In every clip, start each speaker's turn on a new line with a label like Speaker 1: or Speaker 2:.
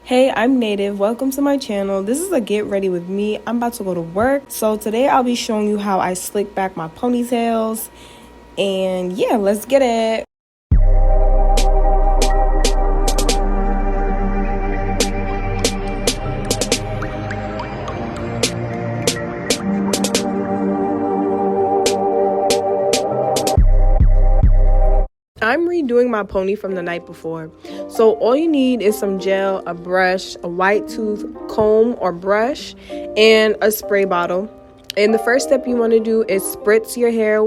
Speaker 1: Hey, I'm Native. Welcome to my channel. This is a get ready with me. I'm about to go to work. So today I'll be showing you how I slick back my ponytails. And yeah, let's get it. I'm redoing my pony from the night before. So all you need is some gel, a brush, a white tooth comb or brush, and a spray bottle. And the first step you want to do is spritz your hair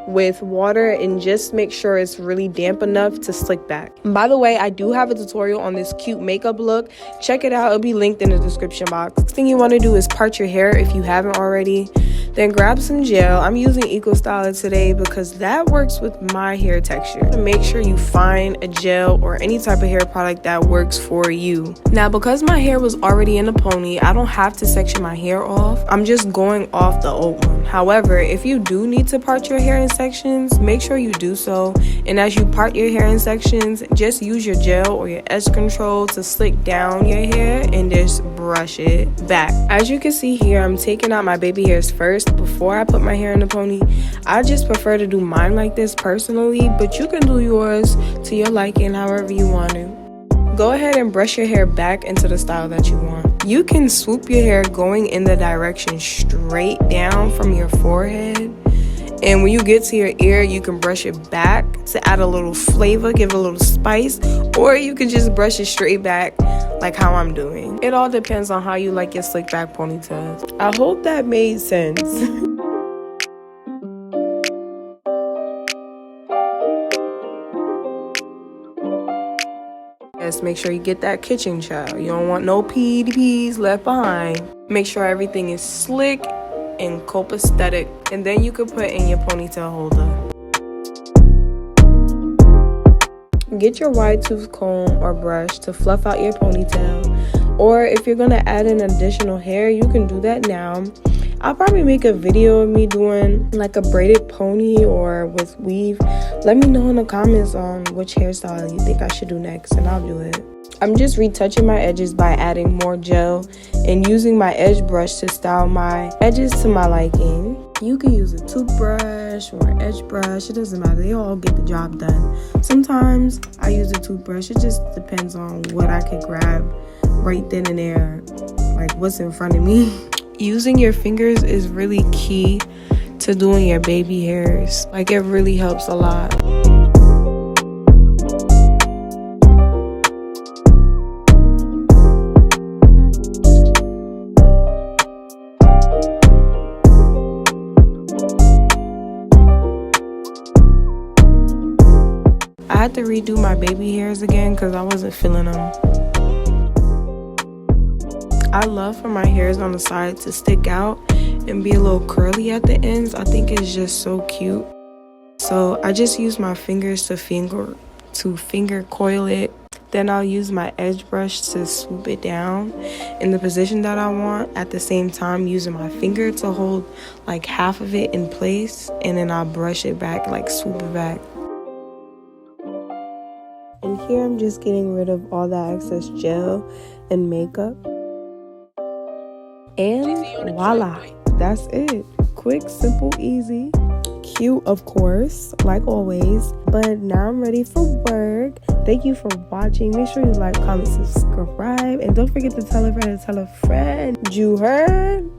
Speaker 1: with water and just make sure it's really damp enough to slick back. And by the way, I do have a tutorial on this cute makeup look. Check it out. It'll be linked in the description box. Next thing you want to do is part your hair if you haven't already. Then grab some gel. I'm using Eco Styler today because that works with my hair texture. Make sure you find a gel or any type of hair product that works for you. Now, because my hair was already in a pony, I don't have to section my hair off. I'm just going off the old one. However, if you do need to part your hair in sections, make sure you do so. And as you part your hair in sections, just use your gel or your edge control to slick down your hair and just brush it back. As you can see here, I'm taking out my baby hairs first before I put my hair in a pony. I just prefer to do mine like this personally, but you can do yours to your liking however you want to. Go ahead and brush your hair back into the style that you want. You can swoop your hair going in the direction straight down from your forehead. And when you get to your ear, you can brush it back to add a little flavor, give it a little spice, or you can just brush it straight back like how I'm doing. It all depends on how you like your slick back ponytails. I hope that made sense. Yes, make sure you get that kitchen child. You don't want no PDPs left behind. Make sure everything is slick and copacetic, and then you can put in your ponytail holder. Get your wide tooth comb or brush to fluff out your ponytail, or if you're gonna add in additional hair, you can do that now. I'll probably make a video of me doing like a braided pony or with weave. Let me know in the comments on which hairstyle you think I should do next, and I'll do it. I'm just retouching my edges by adding more gel and using my edge brush to style my edges to my liking. You can use a toothbrush or an edge brush, it doesn't matter, they all get the job done. Sometimes I use a toothbrush, it just depends on what I can grab right then and there, like what's in front of me. Using your fingers is really key to doing your baby hairs. Like, it really helps a lot. I had to redo my baby hairs again because I wasn't feeling them. I love for my hairs on the side to stick out and be a little curly at the ends. I think it's just so cute. So I just use my fingers to finger coil it. Then I'll use my edge brush to swoop it down in the position that I want, at the same time using my finger to hold like half of it in place, and then I'll brush it back, like swoop it back. And here I'm just getting rid of all that excess gel and makeup. And voila, that's it. Quick, simple, easy. Cute, of course, like always. But now I'm ready for work. Thank you for watching. Make sure you like, comment, subscribe. And don't forget to tell a friend to tell a friend. You heard?